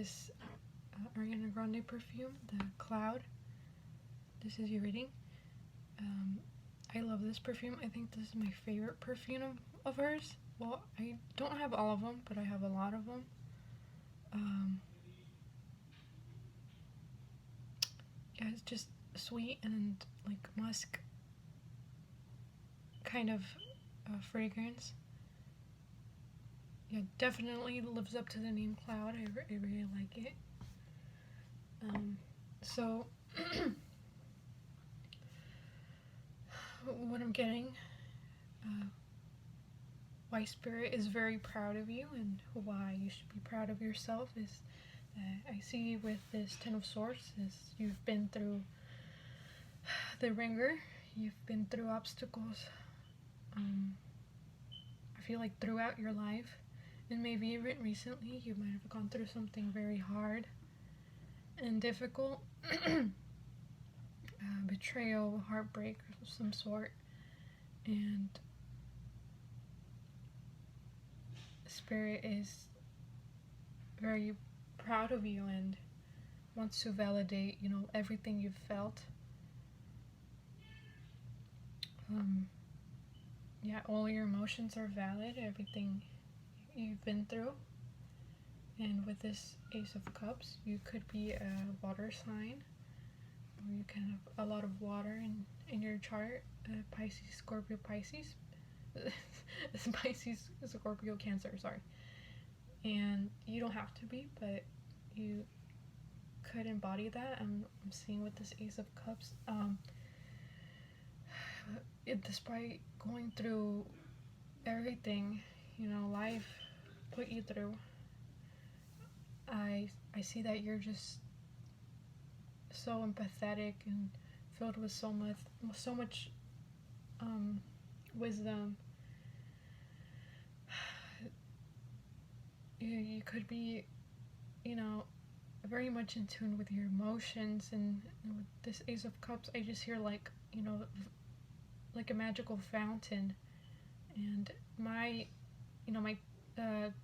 this Ariana Grande perfume, the Cloud. This is your reading. I love this perfume. I think this is my favorite perfume of hers. Well, I don't have all of them, but I have a lot of them. Yeah, it's just sweet and like musk kind of fragrance. Yeah, definitely lives up to the name Cloud. I really like it. So what I'm getting, why Spirit is very proud of you and why you should be proud of yourself is I see with this Ten of Swords is you've been through the ringer, you've been through obstacles. I feel like throughout your life, and maybe even recently, you might have gone through something very hard and difficult. Betrayal, heartbreak of some sort, and Spirit is very proud of you and wants to validate, everything you've felt. Yeah, all your emotions are valid, everything you've been through. And with this Ace of Cups, you could be a water sign, or you can have a lot of water in your chart. Pisces, Scorpio, Pisces. Pisces, Scorpio, Cancer, sorry. And you don't have to be, but you could embody that. I'm seeing with this Ace of Cups. Despite going through everything, life put you through, I see that you're just so empathetic and filled with so much wisdom. You could be, very much in tune with your emotions, and with this Ace of Cups, I just hear like a magical fountain. And my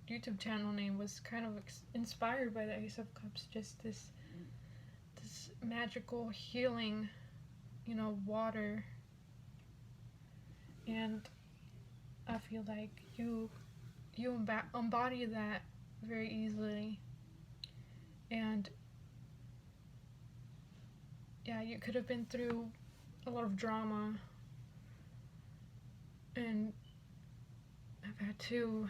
YouTube channel name was kind of inspired by the Ace of Cups, just this magical healing, water. And I feel like you embody that very easily. And yeah, you could have been through a lot of drama and I've had to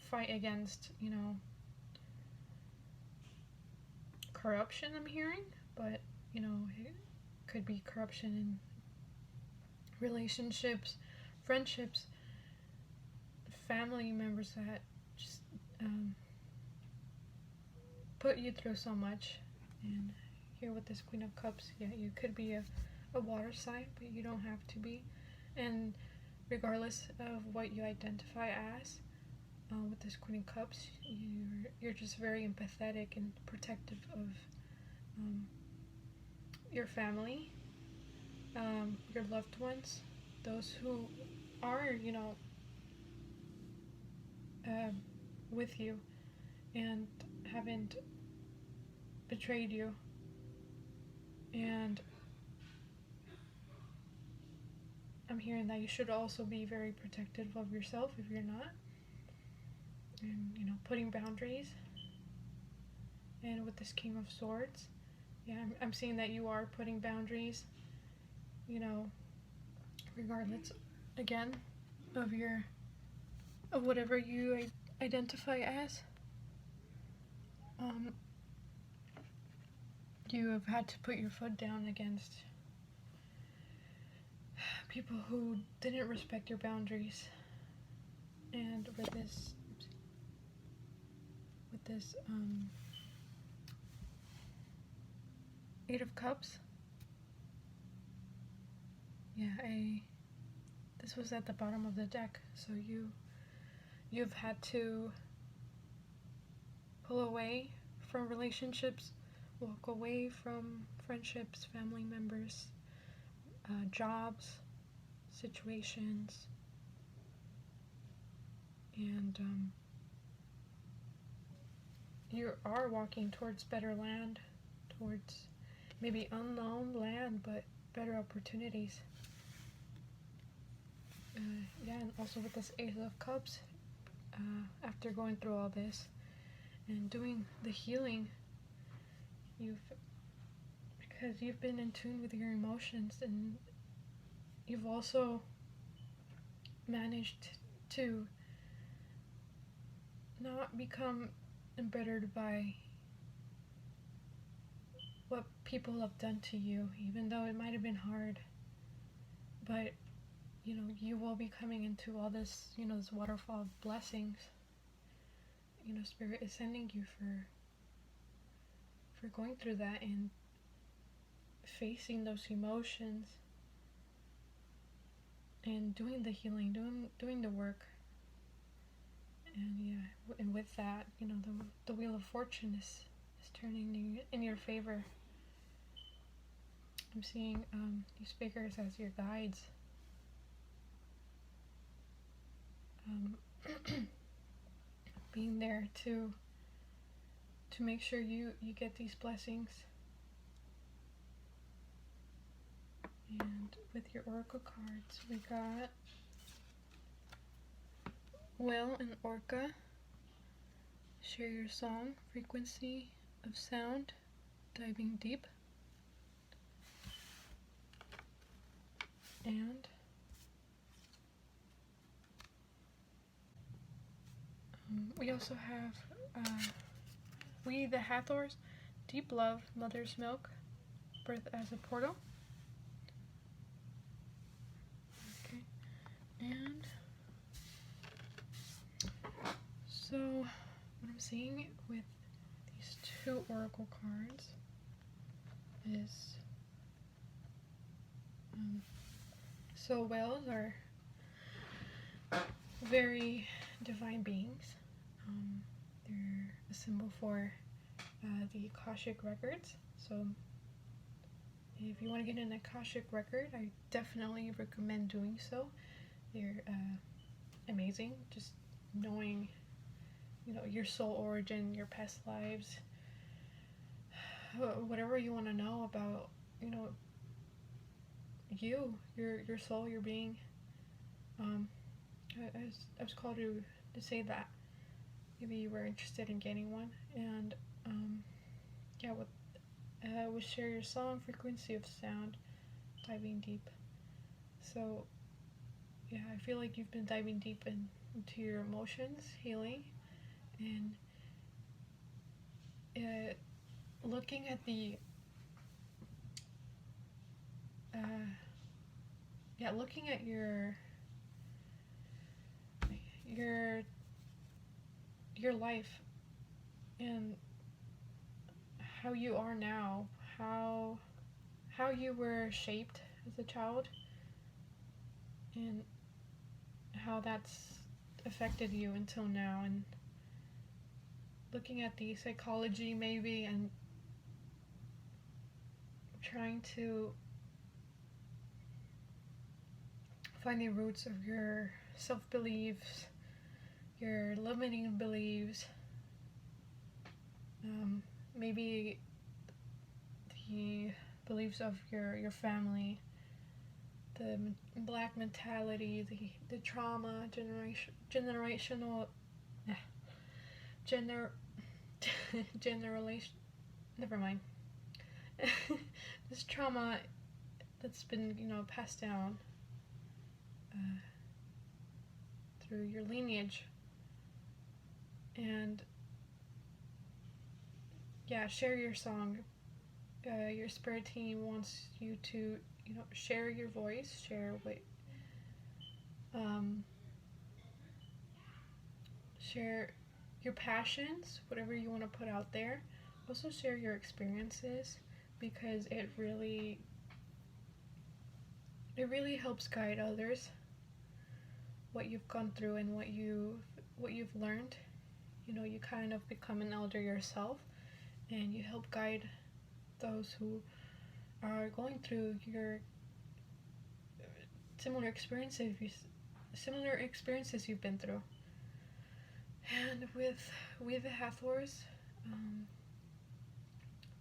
fight against, corruption, I'm hearing, but it could be corruption in relationships, friendships, family members that just put you through so much. And here with this Queen of Cups, yeah, you could be a water sign, but you don't have to be. And regardless of what you identify as, with this Queen of Cups, you're just very empathetic and protective of your family, your loved ones, those who are, with you and haven't betrayed you. And I'm hearing that you should also be very protective of yourself if you're not, and putting boundaries. And with this King of Swords, yeah, I'm seeing that you are putting boundaries, regardless again of whatever you identify as. You have had to put your foot down against people who didn't respect your boundaries. And with this Eight of Cups, yeah, this was at the bottom of the deck, so you've had to pull away from relationships, walk away from friendships, family members, jobs, situations, and you are walking towards better land, towards maybe unknown land, but better opportunities. Yeah, and also with this Ace of Cups, after going through all this and doing the healing, because you've been in tune with your emotions, and you've also managed to not become embittered by what people have done to you, even though it might have been hard. But you will be coming into all this, this waterfall of blessings. Spirit is sending you for going through that and facing those emotions and doing the healing, doing the work. And with that, the wheel of fortune is turning in your favor. I'm seeing these figures as your guides. Being there to make sure you get these blessings. And with your oracle cards, we got Whale and Orca. Share your song, frequency of sound, diving deep. And we also have We the Hathors, Deep Love, Mother's Milk, Birth as a Portal. Okay, and so what I'm seeing with these two oracle cards is so whales are very divine beings. They're a symbol for the Akashic records. So if you want to get an Akashic record, I definitely recommend doing so. They're amazing. Just knowing, your soul origin, your past lives, whatever you want to know about, your soul, your being. I was called to say that. Maybe you were interested in getting one. And with Share Your Song, frequency of sound, diving deep. So yeah, I feel like you've been diving deep into your emotions, healing, and looking at the looking at your life and how you are now, how you were shaped as a child, and how that's affected you until now, and looking at the psychology maybe, and trying to find the roots of your self-beliefs, your limiting beliefs, maybe the beliefs of your family, the black mentality, the trauma, generational never mind. This trauma that's been, passed down through your lineage. And share your song. Your spirit team wants you to, share your voice, share share your passions, whatever you want to put out there. Also share your experiences, because it really helps guide others, what you've gone through and what you've learned. You kind of become an elder yourself, and you help guide those who are going through your similar experiences you've been through. And with We the Hathors,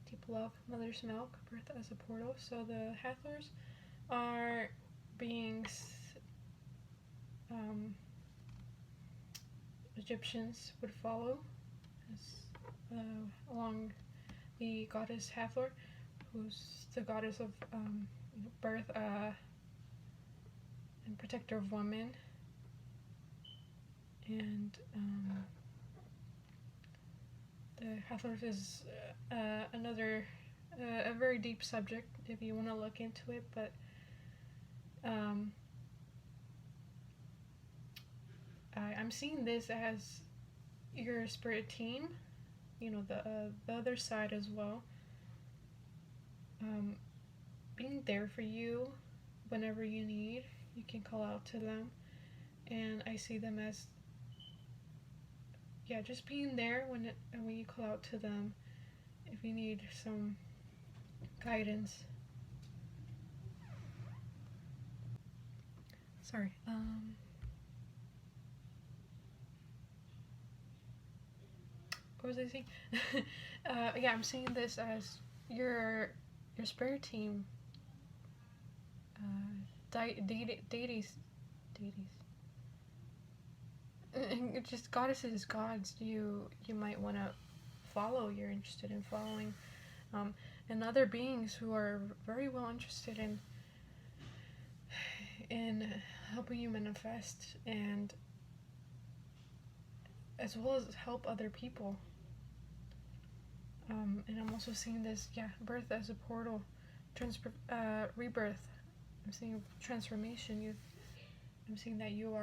deep love, mother's milk, birth as a portal. So the Hathors are beings Egyptians would follow as, along the goddess Hathor, who's the goddess of birth and protector of women. And the Hathor is another a very deep subject if you want to look into it, but I'm seeing this as your spirit team, you know, the other side as well, being there for you whenever you need. You can call out to them, and I see them as, yeah, just being there when you call out to them if you need some guidance. Sorry. What was I saying? Yeah, I'm seeing this as your spirit team. Deities. And just goddesses, gods you might want to follow, you're interested in following, and other beings who are very well interested in helping you manifest, and as well as help other people. And I'm also seeing this, birth as a portal, rebirth. I'm seeing transformation. I'm seeing that you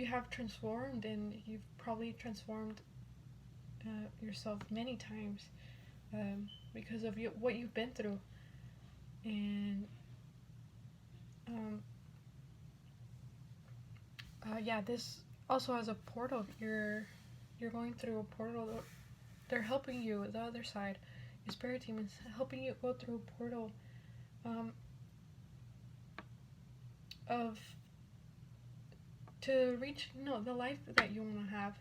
have transformed, and you've probably transformed yourself many times because of what you've been through. And this also has a portal. You're going through a portal. They're helping you. The other side, your spirit team is helping you go through a portal to reach the life that you want to have.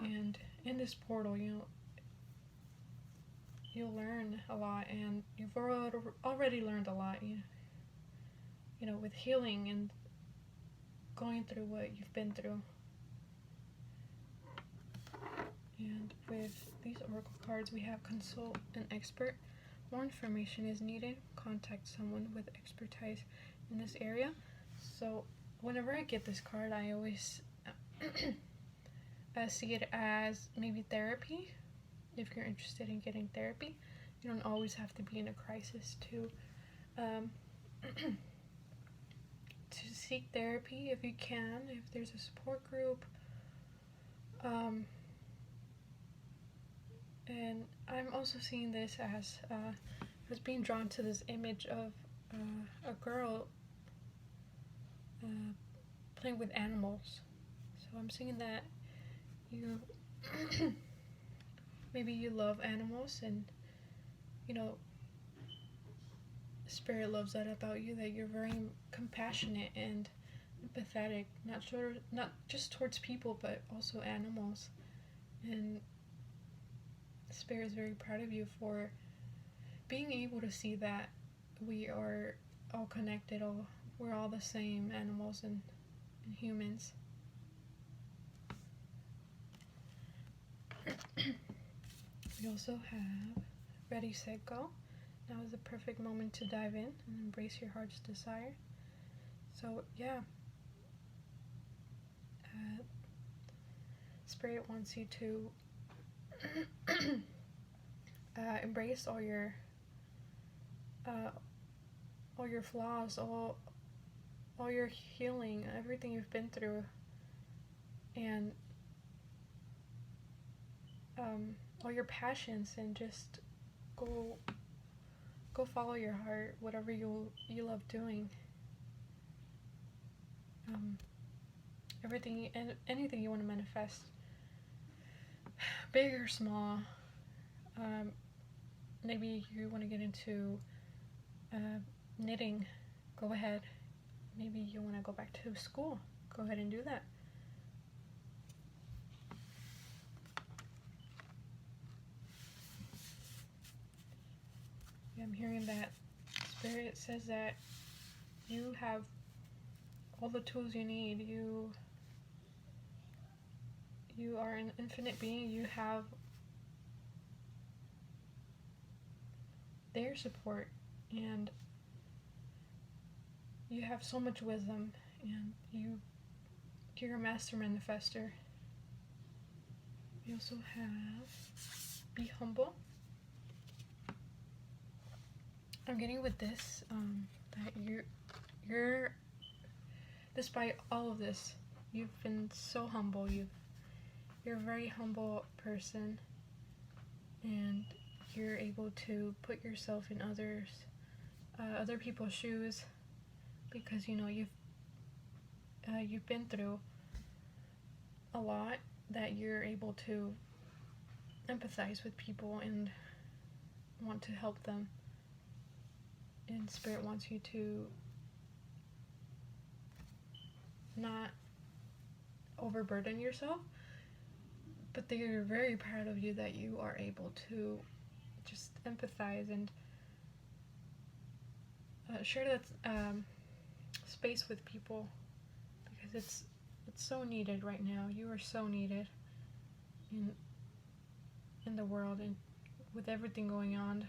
And in this portal, you'll learn a lot, and you've already learned a lot. With healing and going through what you've been through. And with these oracle cards, we have consult an expert. More information is needed. Contact someone with expertise in this area. So whenever I get this card, I always see it as maybe therapy. If you're interested in getting therapy, you don't always have to be in a crisis to seek therapy if you can, if there's a support group. And I'm also seeing this as I was being drawn to this image of a girl playing with animals. So I'm seeing that you maybe you love animals, and Spirit loves that about you, that you're very compassionate and empathetic, not just towards people but also animals. And Spirit is very proud of you for being able to see that we are all connected, we're all the same, animals and humans. We also have Ready, Set, Go. Now is the perfect moment to dive in and embrace your heart's desire. So Spirit wants you to embrace all your flaws, all your healing, everything you've been through, and all your passions, and just go follow your heart, whatever you love doing. Anything you want to manifest, big or small. Maybe you want to get into knitting, go ahead. Maybe you want to go back to school, go ahead and do that. I'm hearing that Spirit says that you have all the tools you need. You are an infinite being. You have their support, and you have so much wisdom, and you're a master manifester. We also have be humble. I'm getting with this that you're despite all of this, you've been so humble. You're a very humble person, and you're able to put yourself in other people's shoes, because you know you've been through a lot, that you're able to empathize with people and want to help them. And Spirit wants you to not overburden yourself, but they're very proud of you that you are able to just empathize and share that space with people, because it's so needed right now. You are so needed in the world, and with everything going on.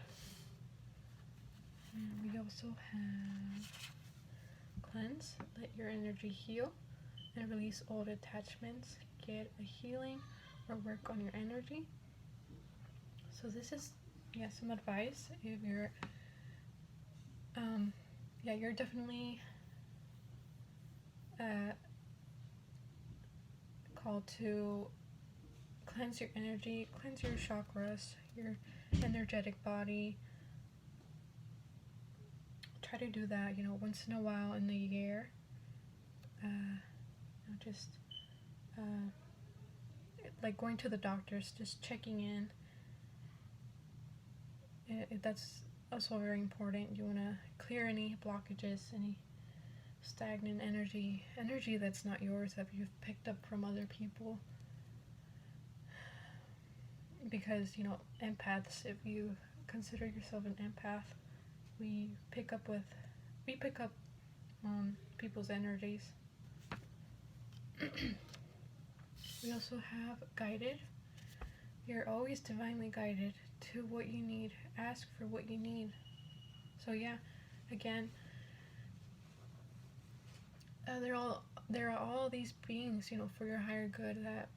And we also have cleanse, let your energy heal and release old attachments, get a healing or work on your energy. So this is some advice if you're you're definitely called to cleanse your energy, cleanse your chakras, your energetic body. Try to do that, once in a while in the year. Just like going to the doctors, just checking in. That's also very important. You want to clear any blockages, any stagnant energy that's not yours, that you've picked up from other people. Because, empaths, if you consider yourself an empath, we pick up people's energies. We also have guided. You're always divinely guided to what you need. Ask for what you need. So again, there are all these beings, for your higher good, that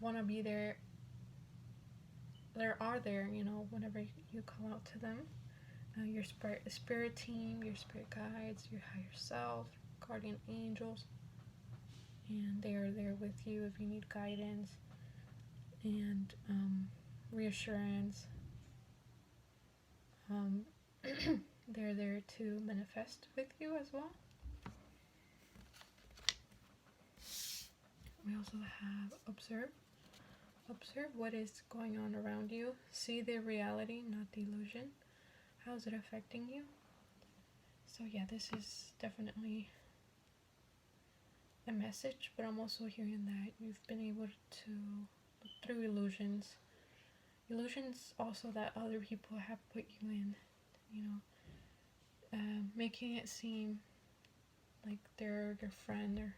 want to be there. There, whenever you call out to them. Your spirit team, your spirit guides, your higher self, guardian angels, and they are there with you if you need guidance and reassurance. They're there to manifest with you as well. We also have observe. Observe what is going on around you. See the reality, not the illusion. How is it affecting you? So this is definitely a message, but I'm also hearing that you've been able to look through illusions. Illusions also that other people have put you in, making it seem like they're your friend,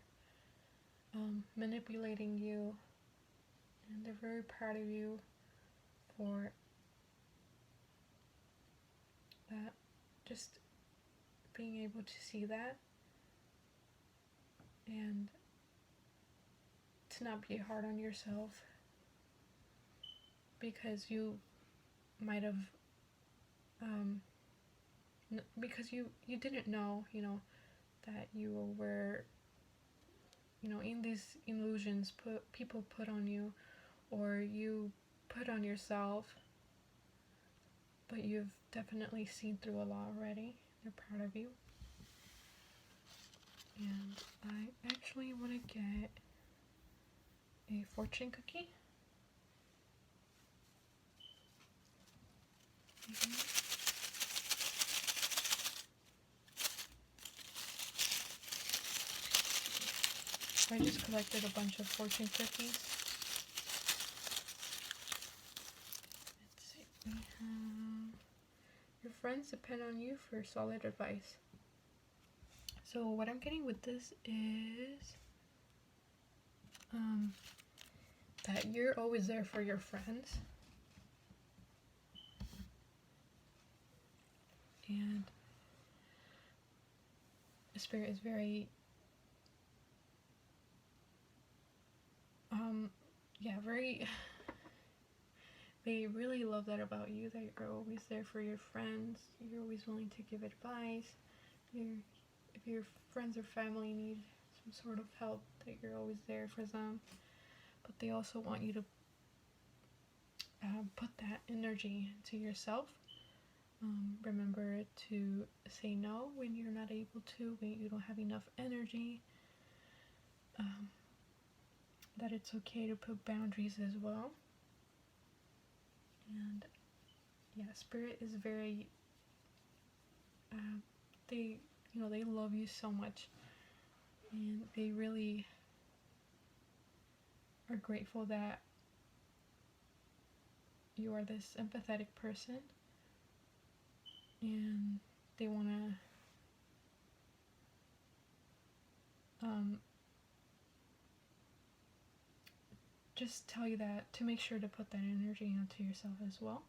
or manipulating you, and they're very proud of you for that, just being able to see that and to not be hard on yourself, because you might have because you didn't know that you were in these illusions people put on you, or you put on yourself, but you've definitely seen through a lot already. They're proud of you. And I actually want to get a fortune cookie. I just collected a bunch of fortune cookies. Let's see, we have friends depend on you for solid advice. So what I'm getting with this is that you're always there for your friends. And the Spirit is very they really love that about you, that you're always there for your friends, you're always willing to give advice, if your friends or family need some sort of help, that you're always there for them. But they also want you to put that energy into yourself. Remember to say no when you're not able to, when you don't have enough energy. That it's okay to put boundaries as well. And yeah, Spirit is very they love you so much, and they really are grateful that you are this empathetic person, and they want to just tell you that to make sure to put that energy onto yourself as well.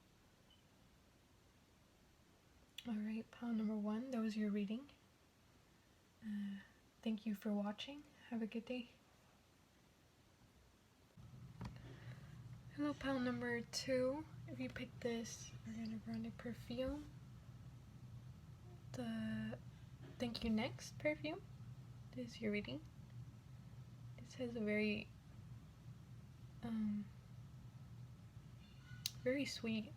Alright, pile number 1, that was your reading. Thank you for watching. Have a good day. Hello, pile number 2. If you picked this, we're going to run a perfume. The Thank You Next perfume. This is your reading. It has a very very sweet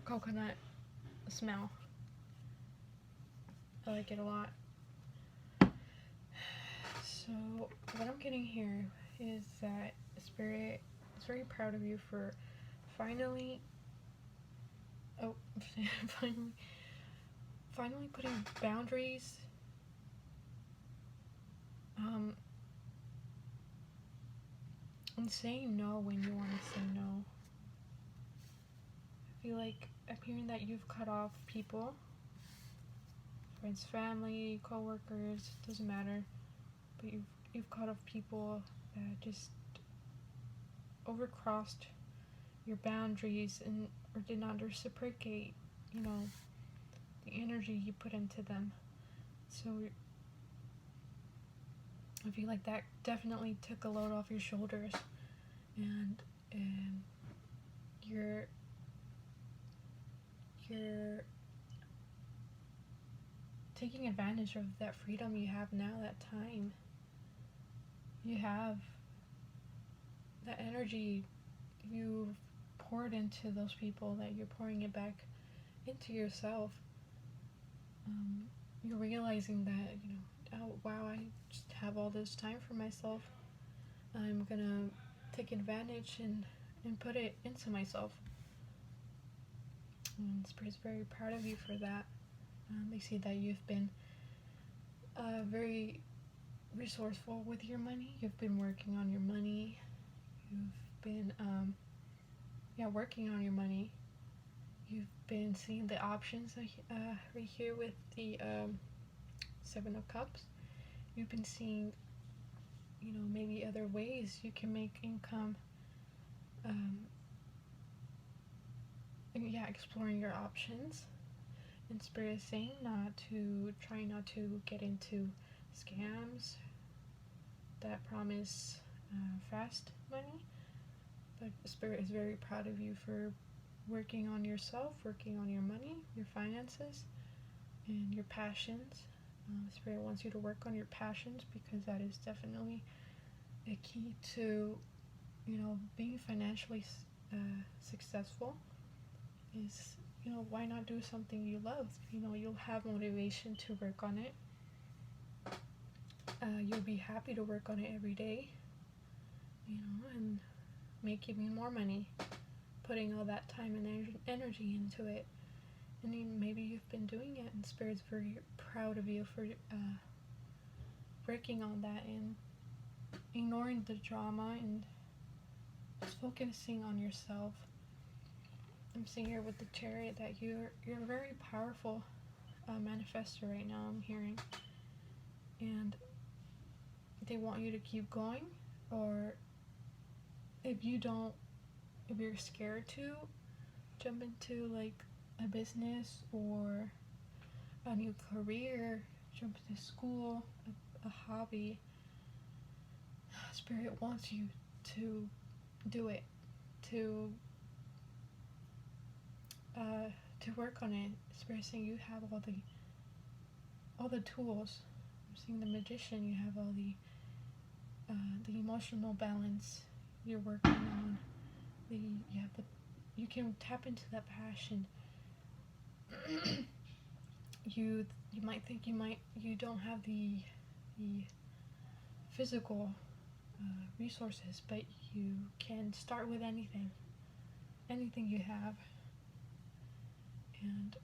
coconut smell. I like it a lot. So what I'm getting here is that Spirit is very proud of you for finally putting boundaries and saying no when you want to say no. I feel like I'm hearing that you've cut off people, friends, family, co-workers, doesn't matter, but you've cut off people that just overcrossed your boundaries and or did not reciprocate, the energy you put into them. So I feel like that definitely took a load off your shoulders, and you're taking advantage of that freedom you have now, that time you have, that energy you've poured into those people, that you're pouring it back into yourself. You're realizing that, oh wow, I just have all this time for myself. I'm gonna take advantage and put it into myself. And Spirit's very proud of you for that. They see that you've been very resourceful with your money. You've been working on your money. You've been working on your money. You've been seeing the options right here with the 7 of Cups. You've been seeing, maybe other ways you can make income. Exploring your options. And Spirit is saying try not to get into scams that promise fast money. But Spirit is very proud of you for working on yourself, working on your money, your finances, and your passions. Spirit wants you to work on your passions, because that is definitely a key to, being financially successful. Is, why not do something you love? You'll have motivation to work on it. You'll be happy to work on it every day, and make even more money, putting all that time and energy into it. And maybe you've been doing it, and Spirit's very proud of you for working on that and ignoring the drama and just focusing on yourself. I'm seeing here with the Chariot that you're a very powerful manifestor right now, I'm hearing. And they want you to keep going, or if you're scared to jump into like a business or a new career, jump into school, a hobby, Spirit wants you to do it, to work on it. Spirit saying you have all the tools. I'm seeing the Magician. You have all the emotional balance. You're working on you can tap into that passion. you might think you don't have the physical resources, but you can start with anything you have. And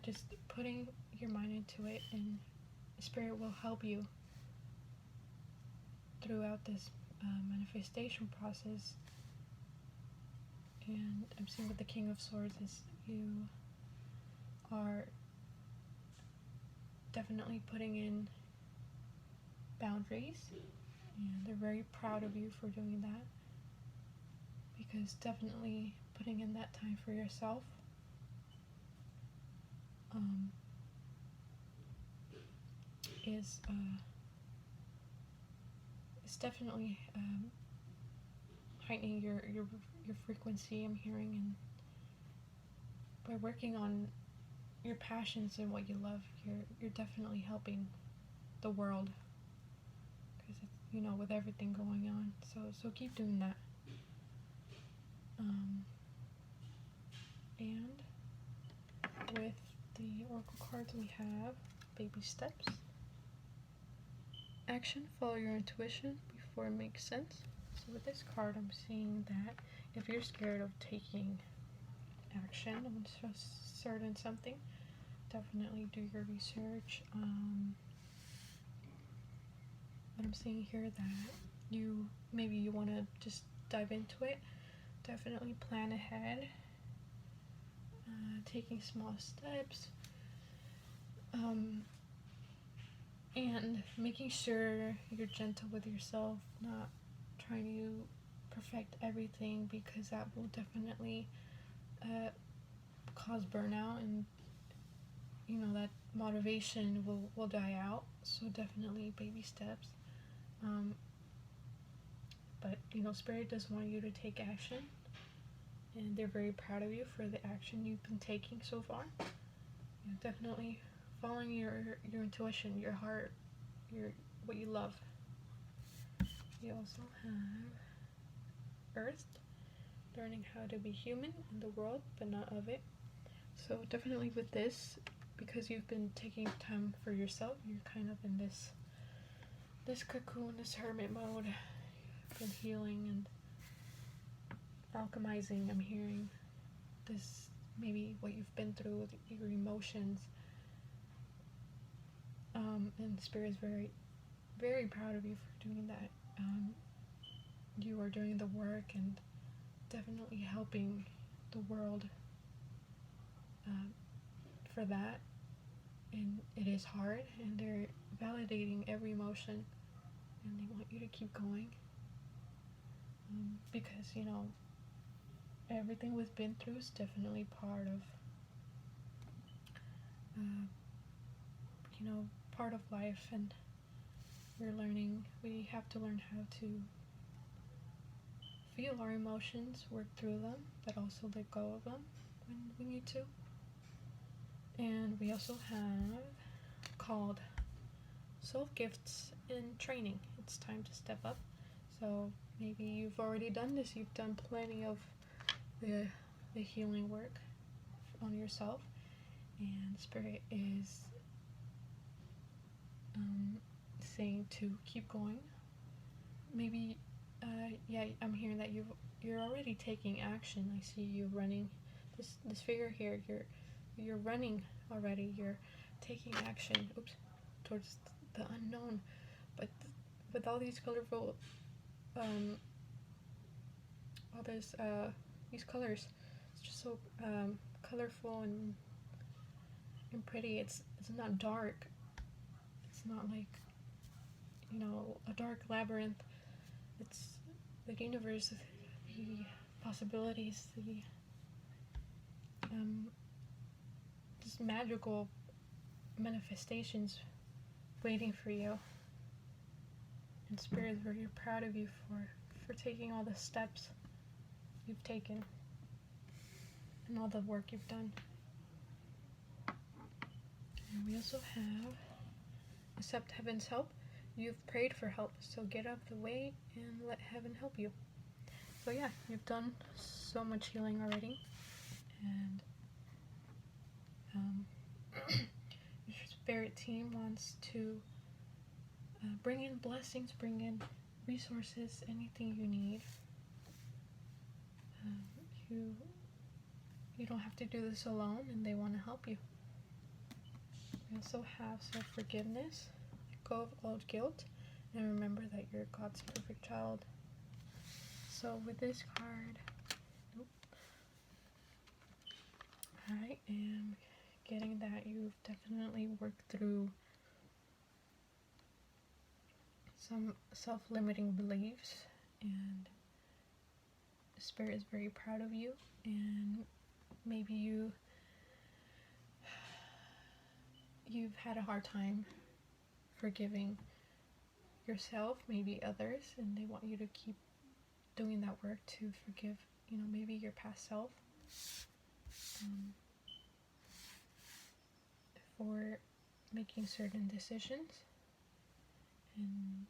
just putting your mind into it, and Spirit will help you throughout this manifestation process. And I'm seeing with the King of Swords is you are definitely putting in boundaries, and they're very proud of you for doing that, because definitely putting in that time for yourself is definitely heightening your frequency, I'm hearing. And by working on your passions and what you love, you're definitely helping the world, because it's, with everything going on, so keep doing that. And with the oracle cards, we have baby steps, action, follow your intuition before it makes sense. So with this card, I'm seeing that if you're scared of taking action on certain something, definitely do your research. But I'm seeing here that you want to just dive into it. Definitely plan ahead, taking small steps, and making sure you're gentle with yourself, not trying to perfect everything, because that will definitely cause burnout, and that motivation will die out. So definitely baby steps. But Spirit does want you to take action, and they're very proud of you for the action you've been taking so far. Definitely following your intuition, your heart, what you love. You also have Earth, learning how to be human in the world but not of it. So definitely with this, because you've been taking time for yourself, you're kind of in this cocoon, this hermit mode. You've been healing and alchemizing, I'm hearing. This maybe what you've been through, your emotions. And Spirit is very, very proud of you for doing that. You are doing the work and definitely helping the world for that. And it is hard, and they're validating every emotion, and they want you to keep going, because everything we've been through is definitely part of part of life, and we have to learn how to feel our emotions, work through them, but also let go of them when we need to. And we also have called Soul Gifts in Training. It's time to step up. So maybe you've already done this. You've done plenty of the healing work on yourself, and Spirit is saying to keep going. Maybe I'm hearing that you're already taking action. I see you running. This figure here, you're running already. You're taking action towards the unknown. But with all these colorful, all this these colors, it's just so colorful and pretty. It's not dark. It's not like, you know, a dark labyrinth. It's the universe, the possibilities, the just magical manifestations waiting for you. And Spirit is very proud of you for taking all the steps you've taken and all the work you've done. And we also have accept heaven's help. You've prayed for help, so get out of the way and let heaven help you. So yeah, you've done so much healing already, and your spirit team wants to bring in blessings, bring in resources, anything you need. You don't have to do this alone, and they want to help you. We also have self-forgiveness, let go of old guilt, and remember that you're God's perfect child. So with this card, I am getting that you've definitely worked through some self-limiting beliefs, and Spirit is very proud of you, and maybe you've had a hard time forgiving yourself, maybe others, and they want you to keep doing that work to forgive, you know, maybe your past self, for making certain decisions, and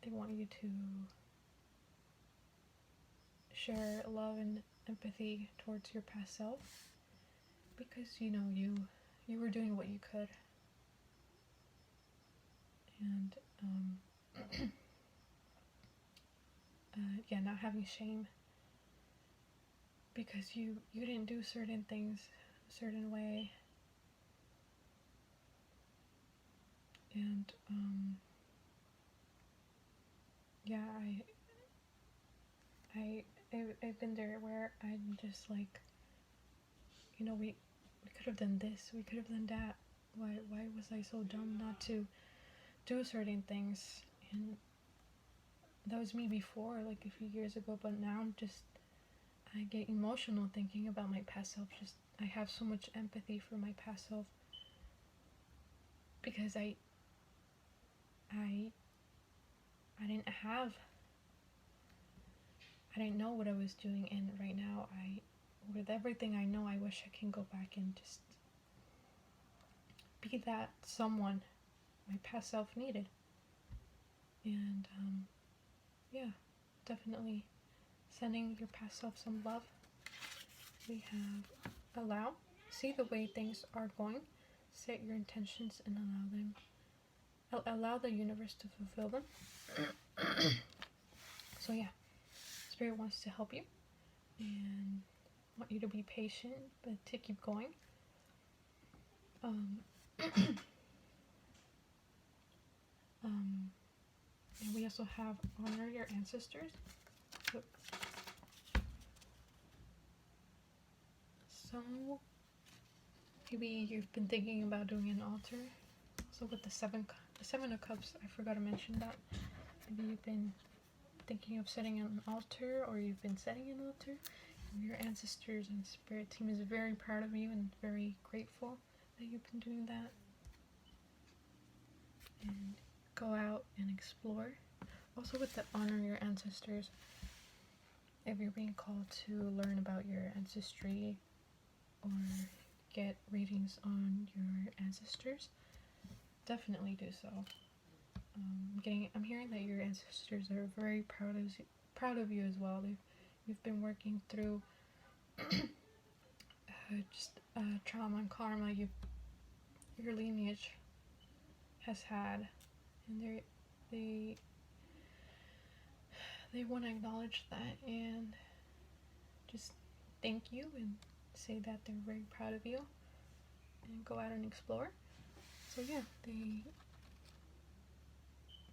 they want you to share love and empathy towards your past self, because you know you were doing what you could, and yeah, not having shame because you didn't do certain things a certain way, and yeah, I've been there where I'm just like, you know, we could have done this, we could have done that. Why was I so dumb not to do certain things? And that was me before, like a few years ago, but now I get emotional thinking about my past self. Just, I have so much empathy for my past self, because I didn't know what I was doing, and right now, with everything I know, I wish I can go back and just be that someone my past self needed. And yeah, definitely sending your past self some love. We have allow, see the way things are going, set your intentions and allow the universe to fulfill them. So yeah, Spirit wants to help you and want you to be patient, but to keep going. And we also have honor your ancestors. So maybe you've been thinking about doing an altar. So with the seven of cups, I forgot to mention that. Maybe you've been thinking of setting an altar, or you've been setting an altar. Your ancestors and spirit team is very proud of you and very grateful that you've been doing that. And go out and explore. Also with the honor your ancestors, if you're being called to learn about your ancestry or get readings on your ancestors, definitely do so. I'm hearing that your ancestors are very proud of you as well. You've been working through trauma and karma your lineage has had, and they want to acknowledge that and just thank you and say that they're very proud of you, and go out and explore. So yeah,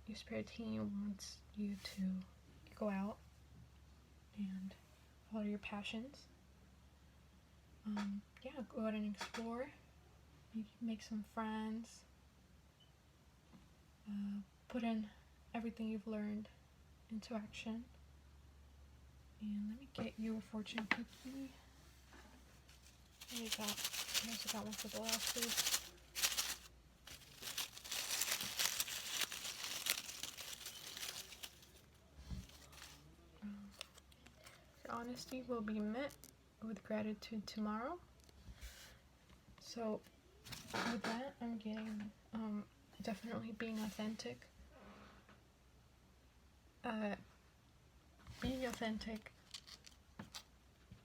your spirit team wants you to go out and follow your passions. Yeah, go out and explore. You can make some friends. Put in everything you've learned into action. And let me get you a fortune cookie. I also got one for the last week. Your honesty will be met with gratitude tomorrow. So with that, I'm getting definitely being authentic. Being authentic.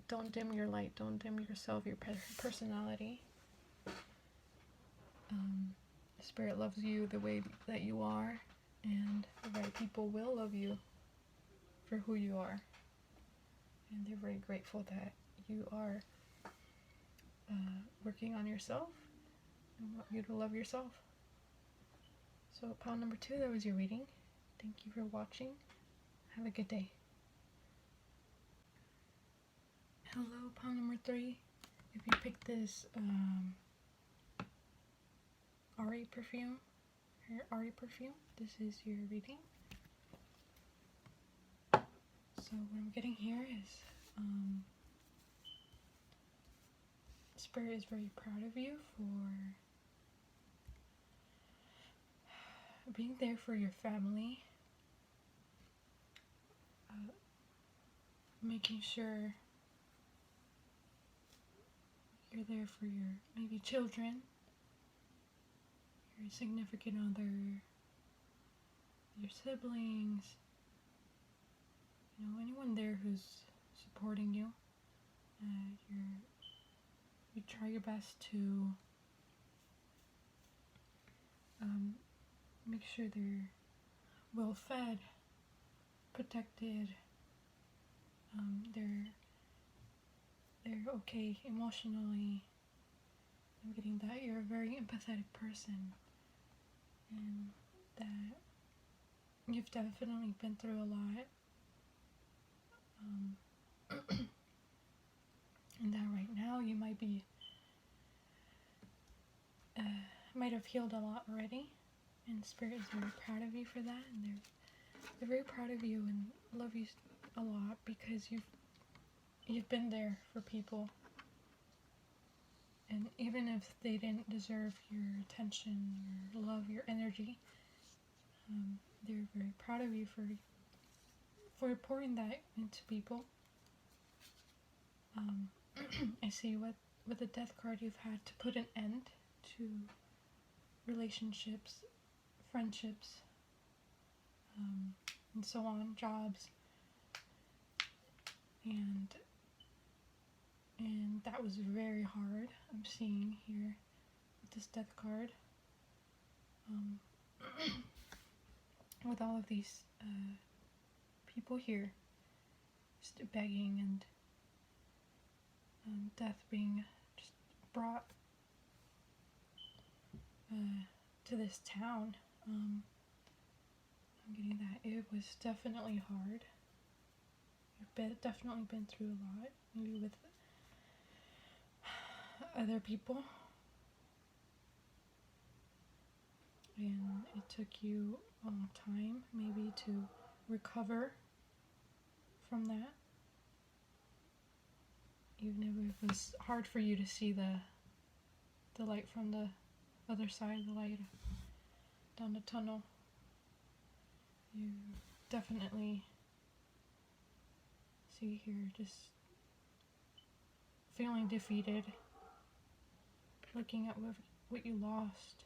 Don't dim your light. Don't dim yourself, your personality. Spirit loves you the way that you are, and the right people will love you for who you are. And they're very grateful that you are working on yourself and want you to love yourself. So pile number 2, that was your reading. Thank you for watching. Have a good day. Hello, pile number 3. If you picked this Ari perfume, this is your reading. So what I'm getting here is Spirit is very proud of you for being there for your family, making sure you're there for your maybe children, your significant other, your siblings, anyone there who's supporting you. You try your best to make sure they're well fed, protected, they're okay emotionally. I'm getting that you're a very empathetic person, and that you've definitely been through a lot, and that right now you might have healed a lot already, and Spirit is very proud of you for that, and they're very proud of you and love you a lot because you've been there for people, and even if they didn't deserve your attention, your love, your energy, they're very proud of you for pouring that into people. I see with the Death card, you've had to put an end to relationships, friendships, and so on, jobs, and that was very hard. I'm seeing here with this Death card, with all of these people here just begging, and death being just brought to this town. I'm getting that it was definitely hard. You've definitely been through a lot, maybe with other people, and it took you a long time maybe to recover from that, even if it was hard for you to see the light from the other side, the light down the tunnel. You definitely see here just feeling defeated, looking at what you lost,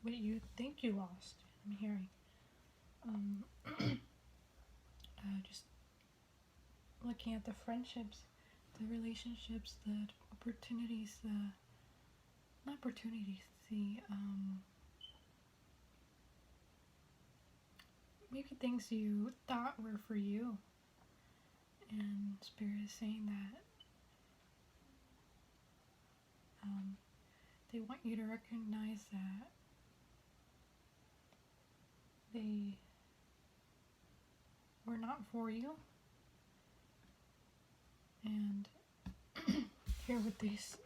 what you think you lost. I'm hearing just looking at the friendships, the relationships, the opportunities, maybe things you thought were for you, and Spirit is saying that they want you to recognize that they were not for you. And here with these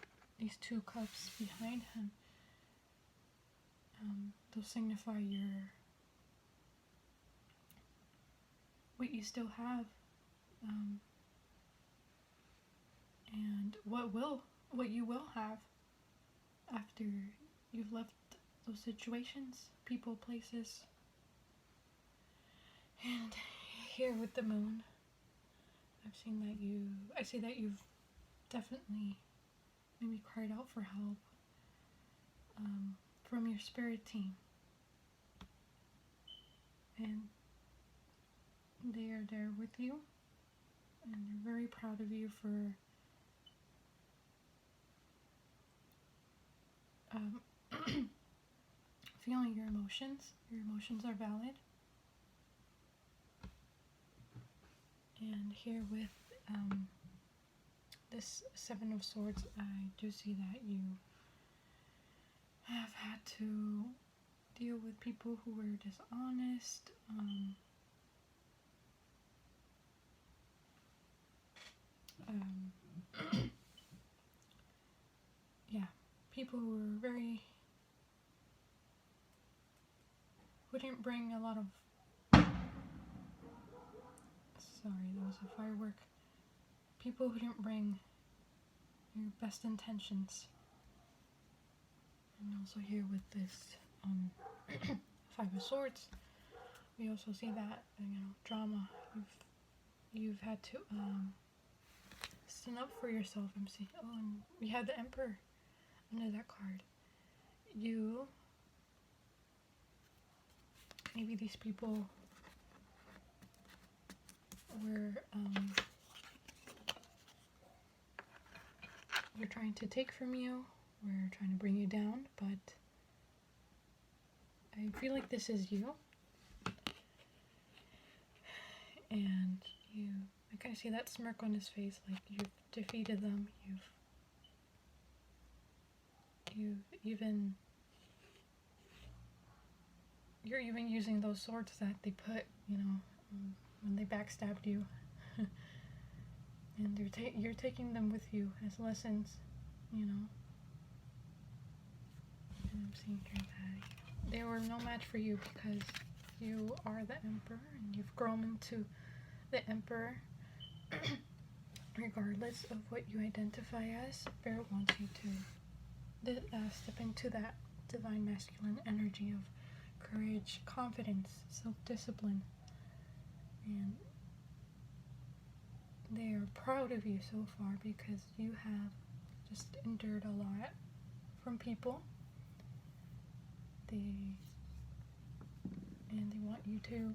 two cups behind him, they'll signify what you still have, and what you will have after you've left those situations, people, places. And here with the moon, I see that you've definitely maybe cried out for help from your spirit team, and they are there with you, and they're very proud of you for feeling your emotions. Your emotions are valid. And here with this Seven of Swords, I do see that you have had to deal with people who were dishonest, yeah, people who were who didn't bring a lot of, sorry, that was a firework, people who didn't bring your best intentions. And also here with this Five of Swords, we also see that, drama. You've had to stand up for yourself. I'm seeing, and we have the Emperor under that card. Maybe these people were trying to take from you, we're trying to bring you down, but I feel like this is you, and I kind of see that smirk on his face, like you've defeated them, you're even using those swords that they put, when they backstabbed you, and you're taking them with you as lessons, And I'm seeing here that they were no match for you because you are the Emperor, and you've grown into the Emperor. Regardless of what you identify as, Spirit wants you to step into that divine masculine energy of courage, confidence, self-discipline, and they are proud of you so far because you have just endured a lot from people. They want you to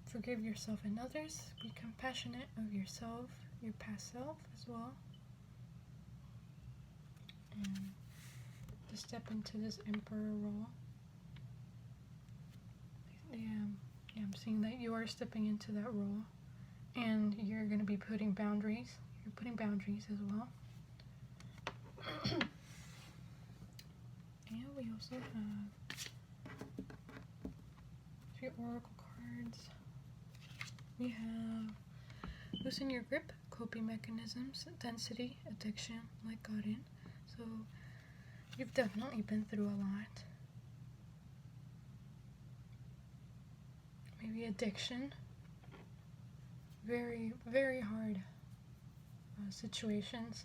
forgive yourself and others, be compassionate of yourself, your past self as well, and to step into this Emperor role. I'm seeing that you are stepping into that role, and you're going to be putting boundaries. You're putting boundaries as well. And we also have 3 oracle cards. We have loosen your grip, coping mechanisms, density, addiction, let God in. So you've definitely been through a lot. Maybe addiction. Very, very hard situations.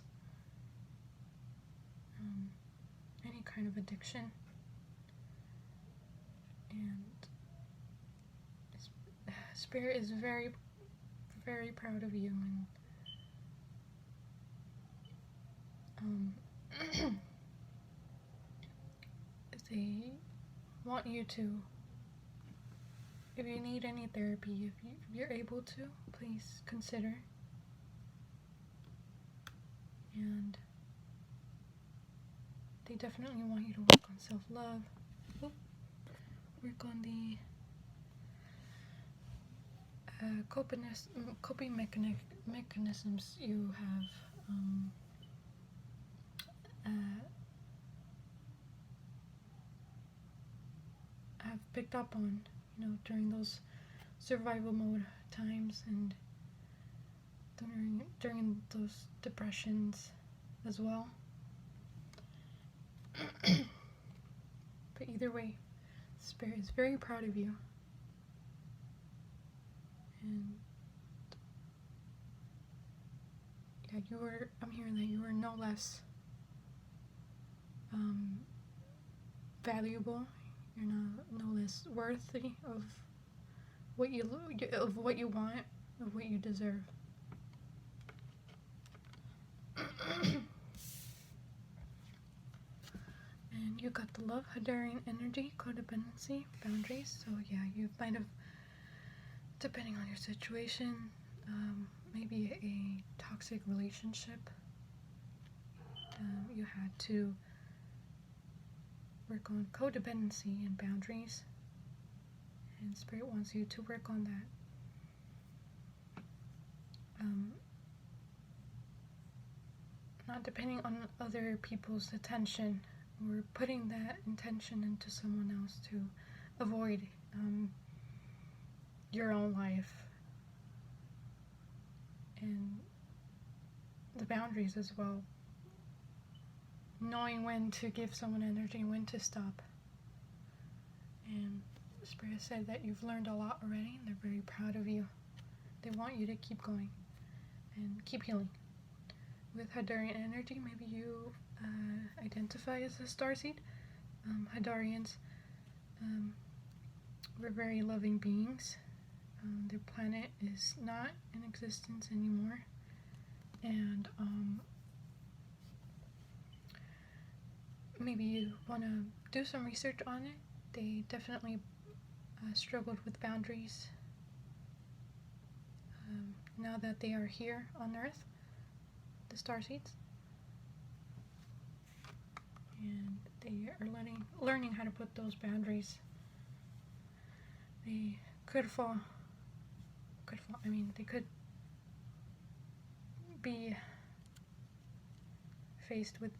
Any kind of addiction. And Spirit is very, very proud of you, and they want you to, if you need any therapy, if you're able to, please consider. And they definitely want you to work on self-love, work on the coping mechanisms you have picked up on, during those survival mode times, and during those depressions as well. But either way, Spirit is very proud of you. And yeah, I'm hearing that you are no less valuable. You're no less worthy of what you want, of what you deserve. And you got the love, Hadarian energy, codependency, boundaries. So yeah, you might have, depending on your situation, maybe a toxic relationship. You had to work on codependency and boundaries, and Spirit wants you to work on that. Not depending on other people's attention, or putting that intention into someone else to avoid your own life, and the boundaries as well. Knowing when to give someone energy, when to stop. And Spirit said that you've learned a lot already, and they're very proud of you. They want you to keep going and keep healing. With Hadarian energy, maybe you identify as a starseed. Hadarians were very loving beings. Their planet is not in existence anymore, and maybe you want to do some research on it. They definitely struggled with boundaries. Now that they are here on Earth, the starseeds, and they are learning how to put those boundaries. They could fall. I mean, they could be faced with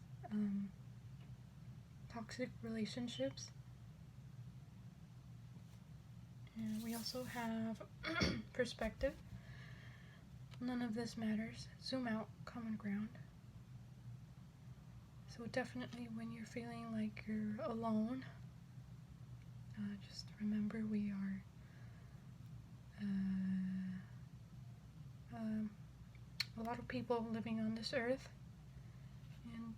toxic relationships. And we also have perspective. None of this matters. Zoom out, common ground. So definitely when you're feeling like you're alone, just remember we are a lot of people living on this earth, and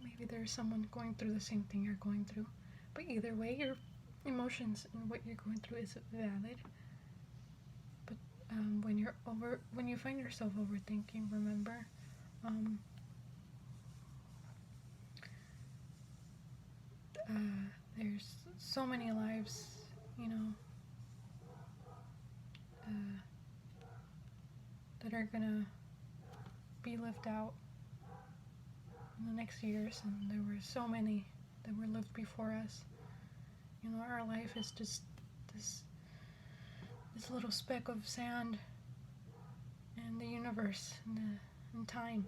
maybe there's someone going through the same thing you're going through. But either way, your emotions and what you're going through is valid. But when you find yourself overthinking, remember, there's so many lives, that are gonna be lived out in the next years, and there were so many that were lived before us. Our life is just this little speck of sand in the universe, in time.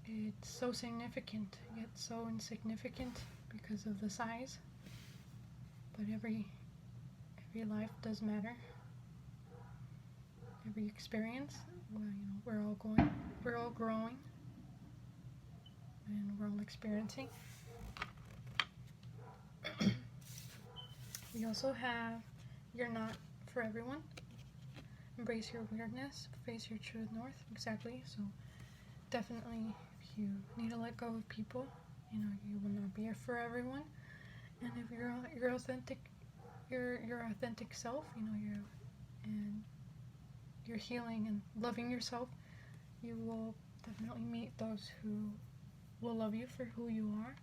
It's so significant, yet so insignificant because of the size. But every life does matter. Every experience. Well, we're all growing, and we're all experiencing. We also have, you're not for everyone. Embrace your weirdness, face your true north. Exactly. So definitely, if you need to let go of people, you will not be for everyone. And if you're authentic, your authentic self, you're healing and loving yourself, you will definitely meet those who will love you for who you are,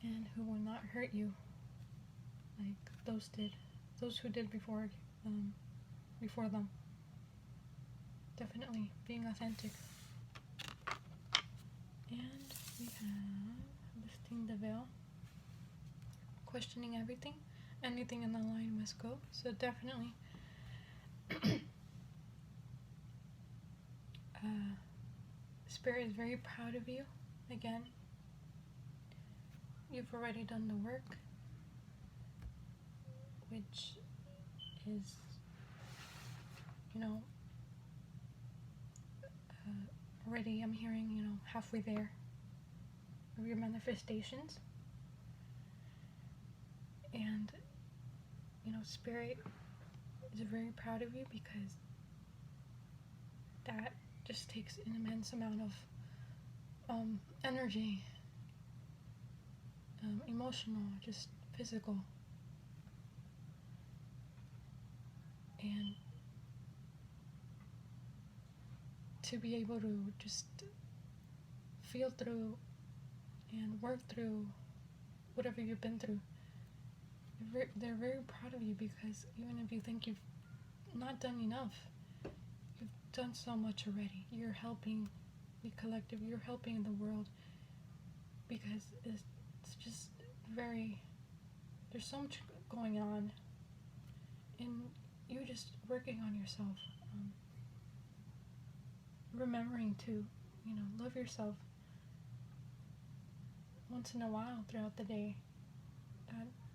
and who will not hurt you like those who did before them. Definitely being authentic. And we have lifting the veil, questioning everything. Anything in the line must go. So definitely Spirit is very proud of you. Again, you've already done the work. which is, you know, already I'm hearing, you know, halfway there of your manifestations. And, you know, Spirit is very proud of you because that just takes an immense amount of energy, emotional, just physical. And to be able to just feel through and work through whatever you've been through, they're very proud of you, because even if you think you've not done enough, you've done so much already. You're helping the collective, you're helping the world, because it's just very, there's so much going on, and you're just working on yourself, remembering to, you know, love yourself once in a while throughout the day.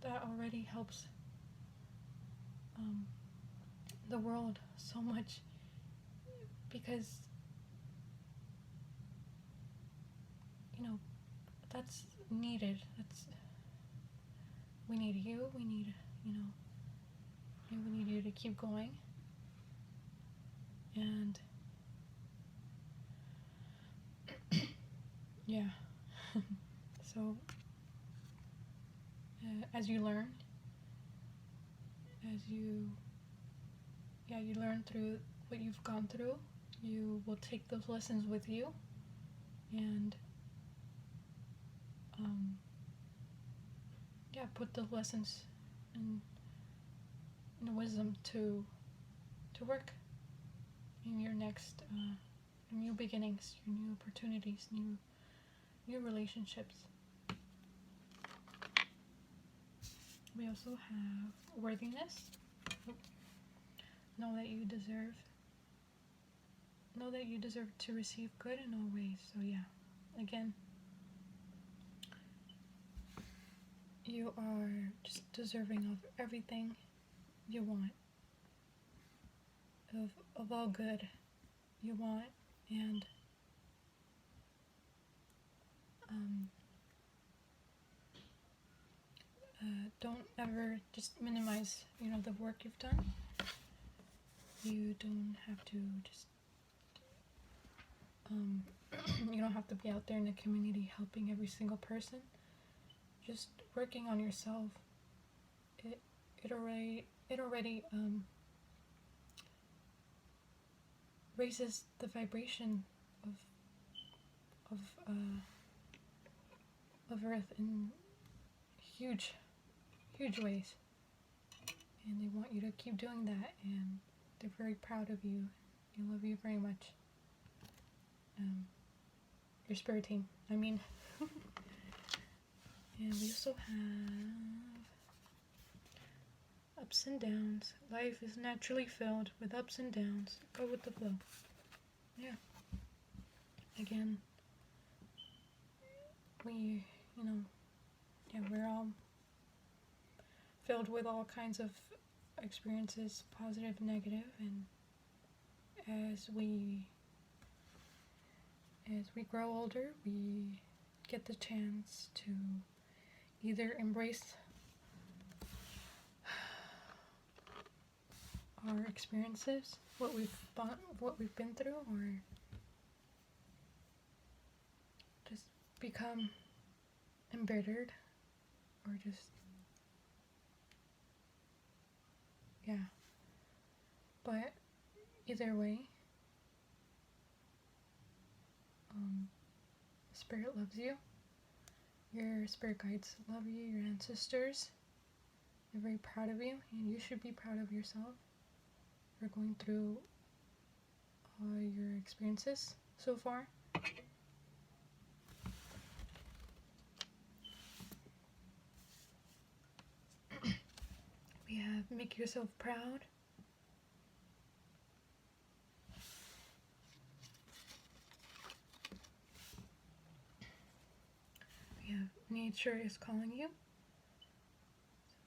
That already helps the world so much, because, you know, that's needed. We need you. We need, you know, we need you to keep going. And yeah. So as you learn, you learn through what you've gone through, you will take those lessons with you, and put the lessons and wisdom to work in your next new beginnings, your new opportunities, new relationships. We also have worthiness. Know that you deserve to receive good in all ways. So yeah, again, you are just deserving of everything you want, of all good you want, and don't ever just minimize, you know, the work you've done. You don't have to just you don't have to be out there in the community helping every single person. Just working on yourself, it already raises the vibration of Earth in huge ways, and they want you to keep doing that, and they're very proud of you. They love you very much. Your spirit team, I mean. And we also have ups and downs. Life is naturally filled with ups and downs. Go with the flow. Yeah. Again, we're all filled with all kinds of experiences, positive, negative, and as we grow older, we get the chance to either embrace our experiences, what we've been through, or just become embittered, or just but either way, Spirit loves you, your spirit guides love you, your ancestors, they're very proud of you, and you should be proud of yourself for going through all your experiences so far. We have make yourself proud. We have nature is calling you.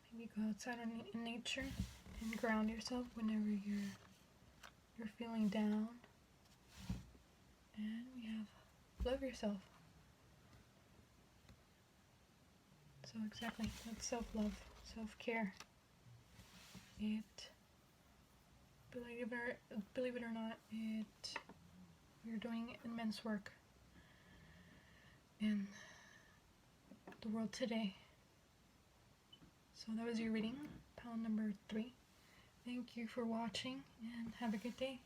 So Maybe go outside in nature and ground yourself whenever you're feeling down. And we have love yourself. So exactly, that's self-love, self-care. Believe it or not, we're doing immense work in the world today. So that was your reading, pound number 3. Thank you for watching and have a good day.